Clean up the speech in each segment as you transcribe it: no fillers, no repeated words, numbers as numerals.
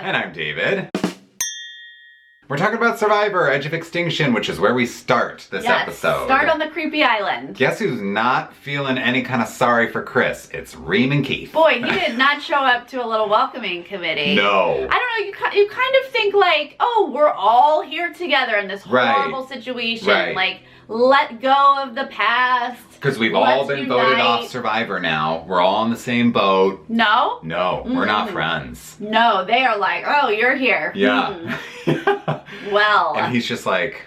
And I'm David. We're talking about Survivor, Edge of Extinction, which is where we start this episode. Start on the creepy island. Guess who's not feeling any kind of sorry for Chris? It's Reem and Keith. Boy, he did not show up to a little welcoming committee. No. I don't know, you kind of think like, oh, we're all here together in this horrible situation. Right. Like, let go of the past. Because we've all been voted off Survivor now. We're all in the same boat. No? No, we're not friends. No, they are like, oh, you're here. Yeah. Well. And he's just like,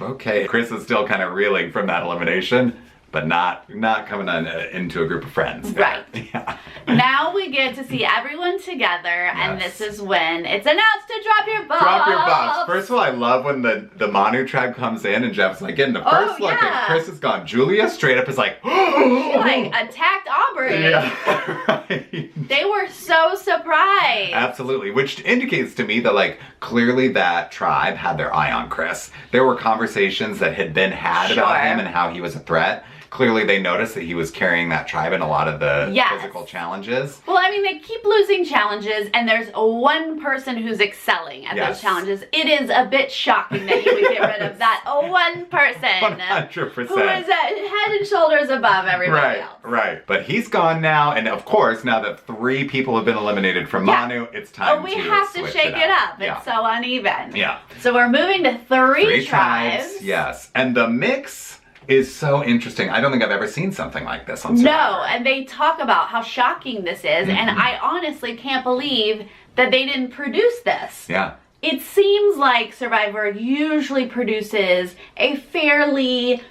okay. Chris is still kind of reeling from that elimination, but not coming into a group of friends. Right. Yeah. Now we get to see everyone together, and this is when it's announced to drop your buffs. Drop your buffs. First of all, I love when the Manu tribe comes in and Jeff's like getting the first look and Chris is gone. Julia straight up is like, she like attacked Aubrey. Yeah, right. They were so surprised. Absolutely, which indicates to me that like clearly that tribe had their eye on Chris. There were conversations that had been had about him and how he was a threat. Clearly they noticed that he was carrying that tribe in a lot of the physical challenges. Well, I mean, they keep losing challenges, and there's one person who's excelling at those challenges. It is a bit shocking that you would get rid of that one person. 100%. Who is head and shoulders above everybody else. Right. But he's gone now, and of course, now that 3 people have been eliminated from Manu, it's time to we have to shake it up. It's so uneven. Yeah. So we're moving to 3 tribes. Yes. And the mix is so interesting. I don't think I've ever seen something like this on Survivor. No, and they talk about how shocking this is, and I honestly can't believe that they didn't produce this. Yeah. It seems like Survivor usually produces a fairly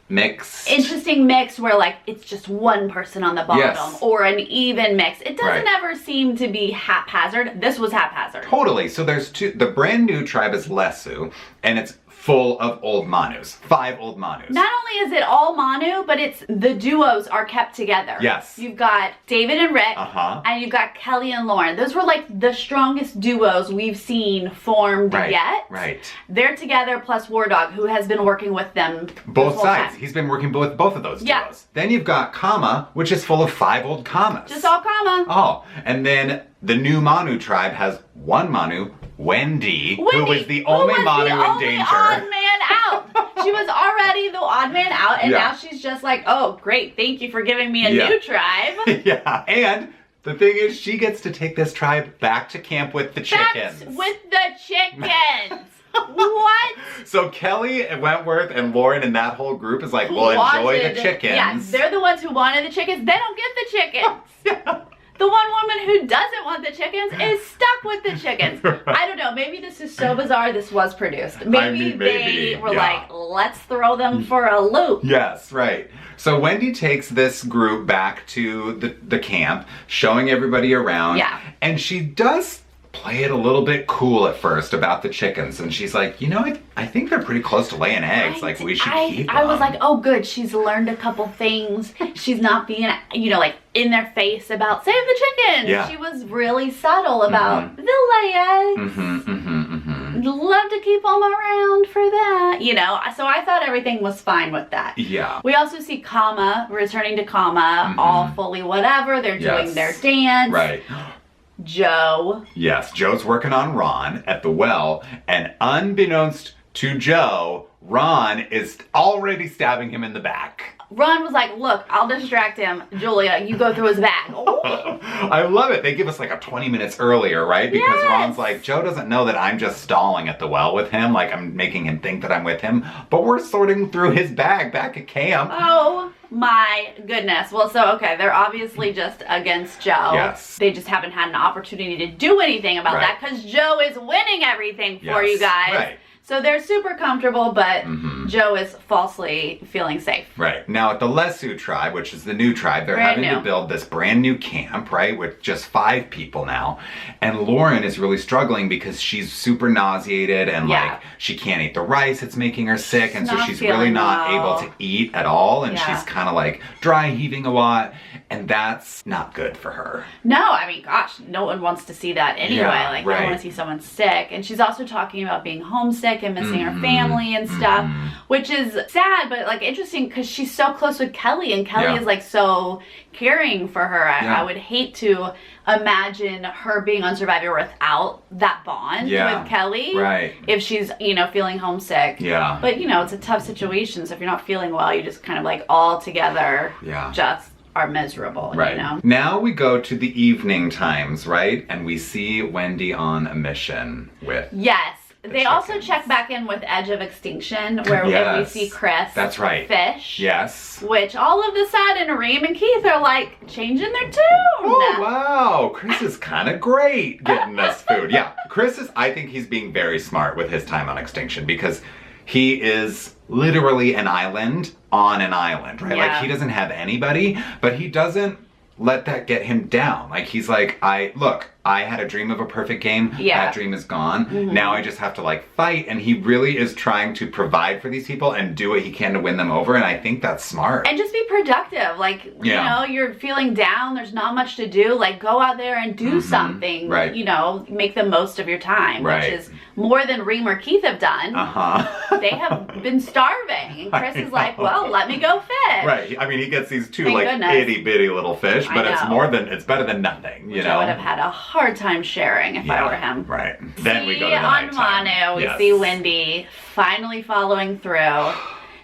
interesting mix where like it's just one person on the bottom or an even mix. It doesn't ever seem to be haphazard. This was haphazard. Totally. So there's the brand new tribe is Lesu, and it's full of old Manus. 5 old Manus. Not only is it all Manu, but it's the duos are kept together. Yes. You've got David and Rick, and you've got Kelly and Lauren. Those were like the strongest duos we've seen formed yet. Right. They're together plus War Dog, who has been working with them both sides. Time. He's been working with both of those duos. Then you've got Kama, which is full of 5 old Kamas. Just all Kama. Oh, and then the new Manu tribe has 1 Manu, Wendy, who was the only Manu in danger. Odd man out. She was already the odd man out, and now she's just like, oh, great, thank you for giving me a new tribe. Yeah, and the thing is, she gets to take this tribe back to camp with the chickens. With the chickens. What? So Kelly, Wentworth, and Lauren and that whole group is like, well, enjoy the chickens. Yeah, they're the ones who wanted the chickens. They don't get the chickens. The one woman who doesn't want the chickens is stuck with the chickens. I don't know. Maybe this is so bizarre this was produced. Maybe they were like, let's throw them for a loop. Yes, right. So Wendy takes this group back to the camp, showing everybody around. Yeah. And she does play it a little bit cool at first about the chickens, and she's like, you know, I think they're pretty close to laying eggs. Like, we should keep them. I was like, oh good, she's learned a couple things. She's not being, you know, like in their face about save the chickens. Yeah. She was really subtle about they'll lay eggs. Love to keep them around for that, you know. So I thought everything was fine with that. Yeah. We also see Kama returning to Kama, all fully whatever. They're doing their dance. Right. Joe. Yes, Joe's working on Ron at the well, and unbeknownst to Joe, Ron is already stabbing him in the back. Ron was like, look, I'll distract him. Julia, you go through his bag. I love it. They give us like a 20 minutes earlier, right? Because Ron's like, Joe doesn't know that I'm just stalling at the well with him. Like, I'm making him think that I'm with him. But we're sorting through his bag back at camp. Oh my goodness. Well, so, okay, they're obviously just against Joe. Yes. They just haven't had an opportunity to do anything about that because Joe is winning everything for you guys. Right. So they're super comfortable, but Joe is falsely feeling safe. Right. Now at the Lesu tribe, which is the new tribe, they're having to build this brand new camp, right, with just 5 people now. And Lauren is really struggling because she's super nauseated and like she can't eat the rice, it's making her sick, and so she's really not able to eat at all, and she's kind of like dry heaving a lot, and that's not good for her. No, I mean, gosh, no one wants to see that anyway. Like, they don't want to see someone sick. And she's also talking about being homesick homesick and missing her family and stuff, which is sad, but like interesting because she's so close with Kelly, and Kelly is like so caring for her. I would hate to imagine her being on Survivor without that bond with Kelly. Right. If she's, you know, feeling homesick. Yeah. But, you know, it's a tough situation. So if you're not feeling well, you just kind of like all together just are miserable, you know? Now we go to the evening times, right? And we see Wendy on a mission with... Yes. They also check back in with Edge of Extinction, where we see Chris. That's right. Fish. Yes. Which all of a sudden, Reem and Keith are like changing their tune. Oh, wow. Chris is kind of great getting us food. Yeah. Chris is, I think he's being very smart with his time on Extinction because he is literally an island on an island, right? Like he doesn't have anybody, but he doesn't let that get him down. Like he's like, I had a dream of a perfect game. That dream is gone. Now I just have to like fight. And he really is trying to provide for these people and do what he can to win them over. And I think that's smart. And just be productive. Like, you know, you're feeling down. There's not much to do. Like go out there and do something. Right. You know, make the most of your time. Which is more than Reem or Keith have done. They have been starving. And Chris is like, well, let me go fish. Right. I mean, he gets these two itty bitty little fish, but it's better than nothing, you know? I would have had a hard time sharing if I were him. Right. Then we go to the on Manu, we see Wendy finally following through.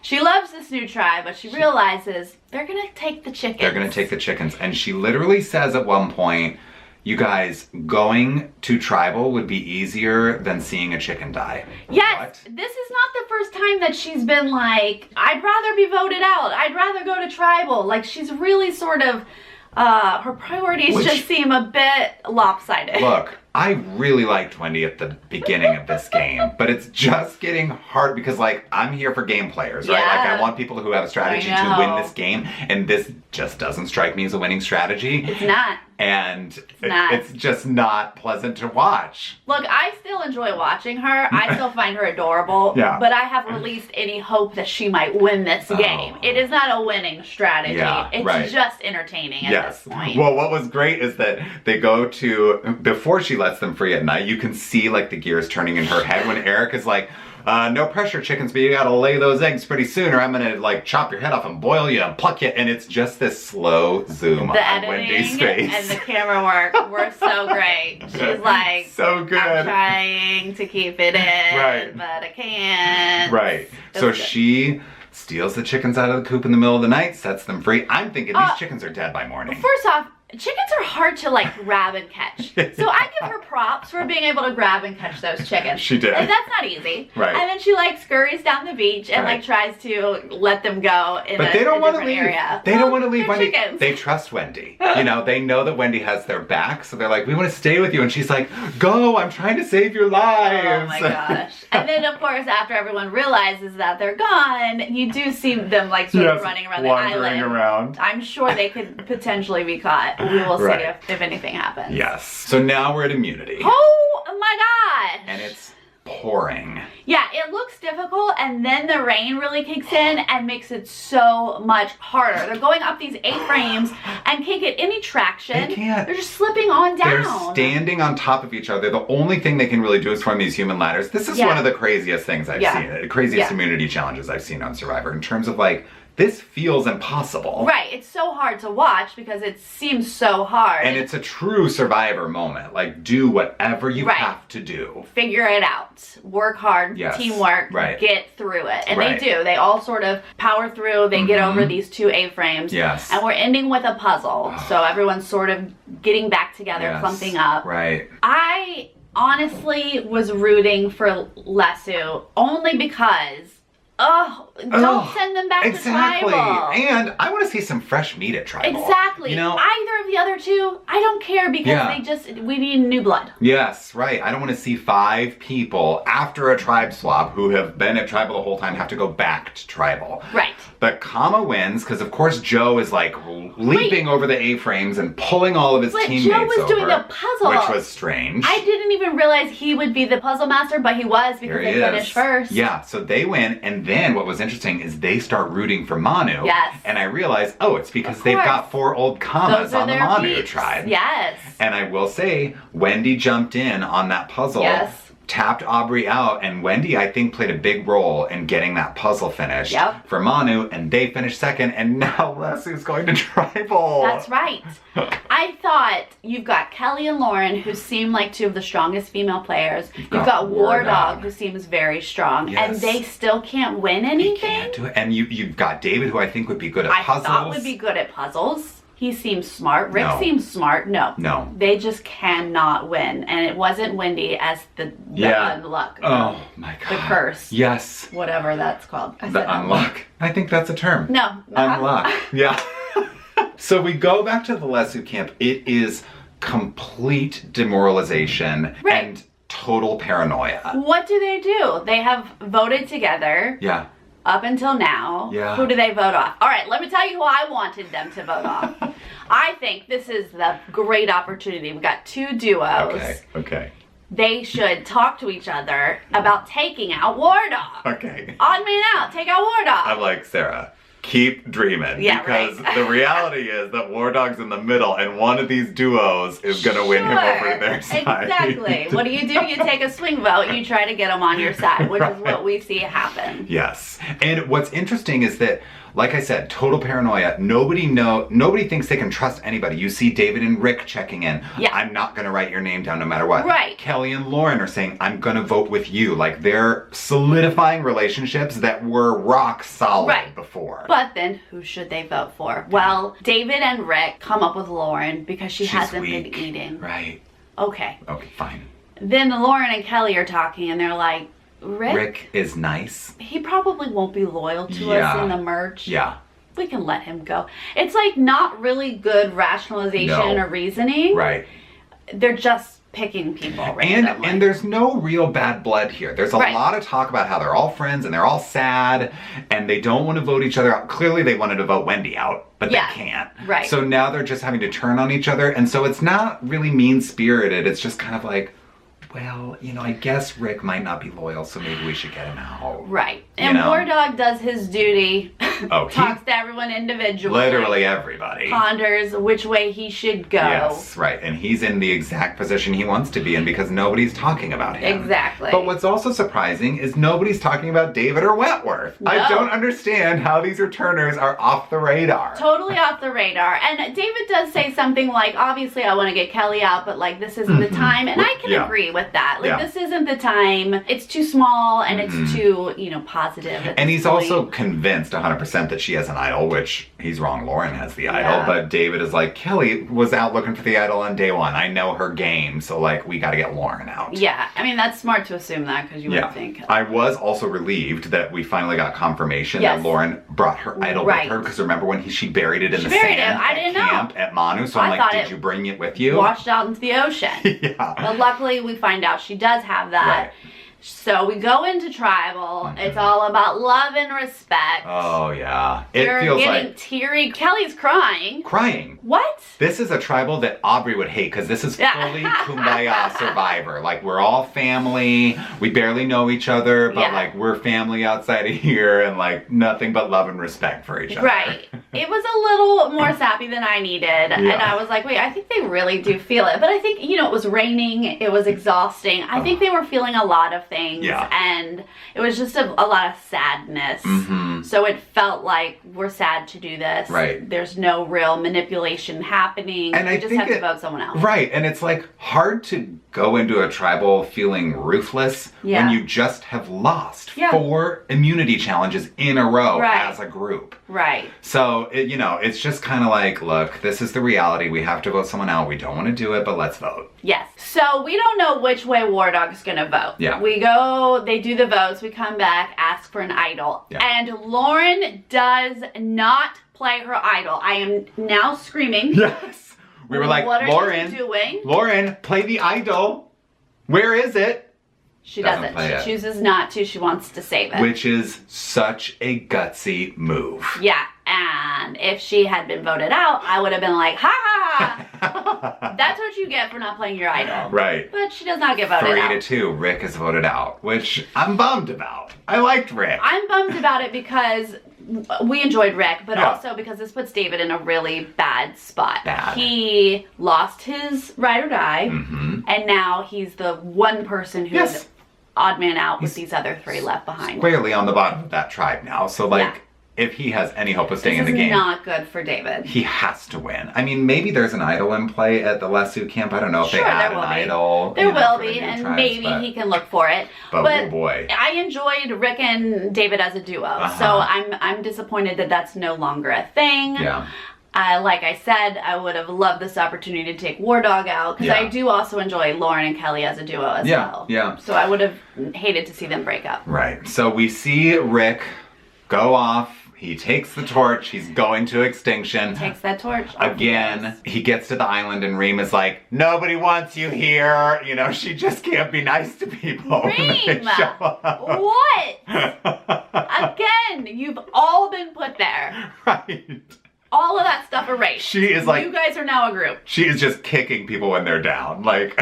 She loves this new tribe, but she realizes they're gonna take the chickens. They're gonna take the chickens. And she literally says at one point, you guys, going to tribal would be easier than seeing a chicken die. Yes, this is not the first time that she's been like, I'd rather be voted out. I'd rather go to tribal. Like she's really sort of her priorities just seem a bit lopsided. Look, I really liked Wendy at the beginning of this game, but it's just getting hard because, like, I'm here for game players, right? Like, I want people who have a strategy to win this game, and this just doesn't strike me as a winning strategy. It's not. And it's just not pleasant to watch. Look, I still enjoy watching her. I still find her adorable. But I have released any hope that she might win this game. It is not a winning strategy. It's just entertaining at this point. Well, what was great is that they go to, before she lets them free at night, you can see like the gears turning in her head when Eric is like, no pressure chickens, but you gotta lay those eggs pretty soon or I'm gonna like chop your head off and boil you and pluck you. And it's just this slow zoom on Wendy's face. And the camera work were so great. She's like, so good. I'm trying to keep it in, but I can't. Right. So she steals the chickens out of the coop in the middle of the night, sets them free. I'm thinking these chickens are dead by morning. First off, chickens are hard to like grab and catch. So I give her props for being able to grab and catch those chickens. She did. And that's not easy. Right. And then she like scurries down the beach and like tries to let them go in a different area. They don't want to leave Wendy. Chickens. They trust Wendy. You know, they know that Wendy has their back, so they're like, we want to stay with you. And she's like, go, I'm trying to save your lives. Oh my gosh. And then of course, after everyone realizes that they're gone, you do see them like sort of running around the island. Around. I'm sure they could potentially be caught. We will see if anything happens. Yes. So now we're at immunity. Oh my gosh. And it's pouring. Yeah, it looks difficult and then the rain really kicks in and makes it so much harder. They're going up these A-frames and can't get any traction. They can't. They're just slipping on down. They're standing on top of each other. The only thing they can really do is form these human ladders. This is one of the craziest things I've seen. The craziest immunity challenges I've seen on Survivor in terms of like, this feels impossible. Right, it's so hard to watch because it seems so hard. And it's a true Survivor moment. Like, do whatever you have to do. Figure it out. Work hard, teamwork, get through it. And they do. They all sort of power through. They get over these two A-frames. Yes. And we're ending with a puzzle. So everyone's sort of getting back together, clumping up. Right. I honestly was rooting for Lesu only because don't send them back to tribal. And I want to see some fresh meat at tribal. Exactly. You know, either of the other two, I don't care because we need new blood. Yes, right. I don't want to see 5 people after a tribe swap who have been at tribal the whole time have to go back to tribal. Right. But Kama wins because of course Joe is like leaping over the A-frames and pulling all of his teammates over. Joe was doing the puzzle. Which was strange. I didn't even realize he would be the puzzle master, but he was because they finished first. Yeah, so they win, and then what was interesting is they start rooting for Manu. Yes. And I realized, oh, it's because they've got 4 old Kamas on the Manu tribe. Yes. And I will say, Wendy jumped in on that puzzle. Yes. tapped Aubrey out, and Wendy, I think, played a big role in getting that puzzle finished for Manu, and they finished second, and now Leslie's going to tribal. That's right. I thought you've got Kelly and Lauren, who seem like two of the strongest female players. You've got War Dog, who seems very strong, and they still can't win anything. They can't do it. And you've got David, who I think would be good at puzzles. I thought would be good at puzzles. He seems smart. Rick seems smart. No. They just cannot win. And it wasn't Wendy as the unluck. Oh my God. The curse. Yes. Whatever that's called. The unluck. I think that's a term. No. Unluck. Yeah. So we go back to the Lesu camp. It is complete demoralization and total paranoia. What do? They have voted together. Yeah. Up until now, who do they vote off? All right, let me tell you who I wanted them to vote off. I think this is the great opportunity. We've got two duos. Okay. They should talk to each other about taking out War Dog. Okay. Odd man out, take out War Dog. I'm like, Sarah, keep dreaming. Because the reality is that War Dog's in the middle, and one of these duos is going to win him over to their side. Exactly. What do? You take a swing vote, you try to get them on your side, which is what we see happen. Yes. And what's interesting is that, like I said, total paranoia. Nobody thinks they can trust anybody. You see David and Rick checking in. Yeah. I'm not going to write your name down no matter what. Right. Kelly and Lauren are saying, I'm going to vote with you. Like, they're solidifying relationships that were rock solid before. But then, who should they vote for? Well, David and Rick come up with Lauren because she's hasn't been eating. Right. Okay. Okay, fine. Then Lauren and Kelly are talking, and they're like, Rick is nice. He probably won't be loyal to us in the merch. Yeah. We can let him go. It's like not really good rationalization or reasoning. Right. They're just picking people randomly. And there's no real bad blood here. There's a lot of talk about how they're all friends and they're all sad and they don't want to vote each other out. Clearly they wanted to vote Wendy out, but they can't. Right. So now they're just having to turn on each other. And so it's not really mean-spirited. It's just kind of like, well, I guess Rick might not be loyal, so maybe we should get him out. Right. And War Dog does his duty. Talks to everyone individually. Literally everybody. Ponders which way he should go. Yes, right. And he's in the exact position he wants to be in because nobody's talking about him. Exactly. But what's also surprising is nobody's talking about David or Wentworth. No. I don't understand how these returners are off the radar. Totally off the radar. And David does say something like, obviously I want to get Kelly out, but like this isn't the time. And I can agree with that. Like this isn't the time. It's too small and it's too, positive. And he's also convinced 100% that she has an idol, which he's wrong. Lauren has the idol, but David is like, Kelly was out looking for the idol on day one. I know her game, so like we got to get Lauren out. Yeah, I mean that's smart to assume that because you would think. I was also relieved that we finally got confirmation that Lauren brought her idol with her because remember when she buried it in the sand I didn't know. At Manu, so I'm like, did you bring it with you? Washed out into the ocean. But luckily we find out she does have that. Right. So we go into tribal. It's all about love and respect. Oh yeah. You're getting teary. Kelly's crying. Crying? What? This is a tribal that Aubrey would hate because this is fully Kumbaya Survivor. Like we're all family. We barely know each other, but like we're family outside of here and like nothing but love and respect for each other. Right. It was a little more sappy than I needed. And I was like, wait, I think they really do feel it. But I think, it was raining. It was exhausting. I think they were feeling a lot of things and it was just a lot of sadness. So it felt like we're sad to do this. Right. There's no real manipulation happening. And we just have to vote someone else. Right. And it's like hard to go into a tribal feeling ruthless when you just have lost 4 immunity challenges in a row as a group. Right. So, it's just kind of like, look, this is the reality. We have to vote someone out. We don't want to do it, but let's vote. Yes. So we don't know which way War Dog's going to vote. Yeah. We go, they do the votes, we come back, ask for an idol. Yeah. And Lauren does not play her idol. I am now screaming. Yes. We were like, what Lauren, are you doing? Lauren, play the idol. Where is it? She doesn't. She chooses not to. She wants to save it. Which is such a gutsy move. Yeah. And if she had been voted out, I would have been like, ha! That's what you get for not playing your idol. Right. But she does not get voted out. 3-2, Rick is voted out, which I'm bummed about. I liked Rick. I'm bummed about it because we enjoyed Rick, but also because this puts David in a really bad spot. He lost his ride or die, and now he's the one person who is odd man out with these other 3 left behind. Squarely on the bottom of that tribe now. So like, if he has any hope of staying in the game, this is not good for David. He has to win. I mean, maybe there's an idol in play at the Lasso camp. I don't know if they add an idol. There will be, and maybe he can look for it. But oh boy, I enjoyed Rick and David as a duo, so I'm disappointed that that's no longer a thing. Yeah. Like I said, I would have loved this opportunity to take War Dog out, because I do also enjoy Lauren and Kelly as a duo as well. Yeah. So I would have hated to see them break up. Right. So we see Rick go off. He takes the torch. He's going to extinction. Takes that torch. Again, he gets to the island and Reem is like, nobody wants you here. You know, she just can't be nice to people. Reem! What? Again, you've all been put there. Right. All of that stuff erased. She is like... You guys are now a group. She is just kicking people when they're down. Like...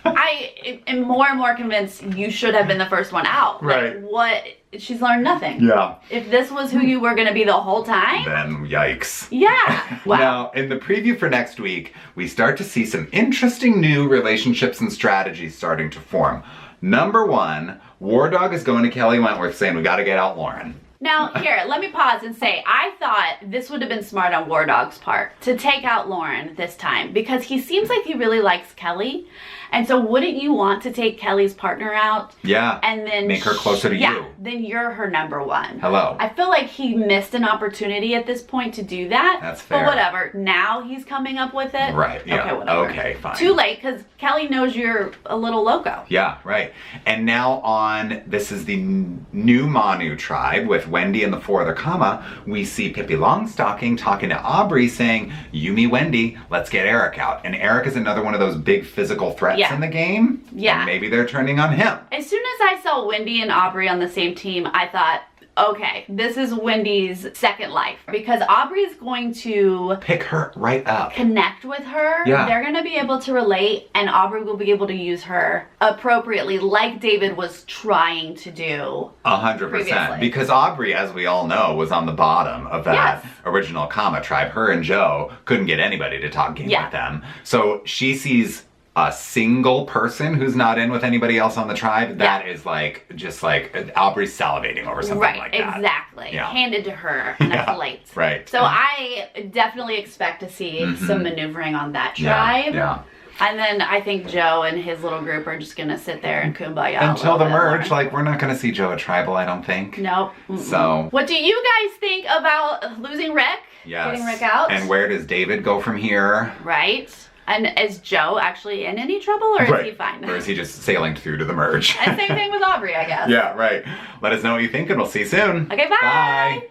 I am more and more convinced you should have been the first one out. Right. Like, what? She's learned nothing. Yeah. If this was who you were going to be the whole time. Then yikes. Yeah. Wow. Now, in the preview for next week, we start to see some interesting new relationships and strategies starting to form. Number 1, War Dog is going to Kelly Wentworth saying, we got to get out Lauren. Now, here, let me pause and say, I thought this would have been smart on War Dog's part to take out Lauren this time, because he seems like he really likes Kelly. And so wouldn't you want to take Kelly's partner out? Yeah. And then make her closer to you. Yeah, then you're her number 1. Hello. I feel like he missed an opportunity at this point to do that. That's fair. But whatever. Now he's coming up with it. Right. Yeah. Okay, whatever. Okay, fine. Too late, because Kelly knows you're a little loco. Yeah, right. And now on, this is the new Manu tribe with Wendy and the 4 other Kama. We see Pippi Longstocking talking to Aubrey saying, you, me, Wendy, let's get Eric out. And Eric is another one of those big physical threats in the game. Yeah. And maybe they're turning on him. As soon as I saw Wendy and Aubrey on the same team, I thought, okay, this is Wendy's second life, because Aubrey's going to pick her right up, connect with her. Yeah. They're going to be able to relate, and Aubrey will be able to use her appropriately, like David was trying to do. 100%. Because Aubrey, as we all know, was on the bottom of that original Kama tribe. Her and Joe couldn't get anybody to talk game with them. So she sees a single person who's not in with anybody else on the tribe, that is like, just like Aubrey's salivating over something like that. Right, exactly. Handed to her on a plate. Right. So I definitely expect to see some maneuvering on that tribe. Yeah. And then I think Joe and his little group are just going to sit there and kumbaya. Until the merge, like, we're not going to see Joe at Tribal, I don't think. Nope. So. What do you guys think about losing Rick? Yes. Getting Rick out? And where does David go from here? Right. And is Joe actually in any trouble, or is he fine? Or is he just sailing through to the merge? And same thing with Aubrey, I guess. Yeah, right. Let us know what you think, and we'll see you soon. Okay, bye. Bye.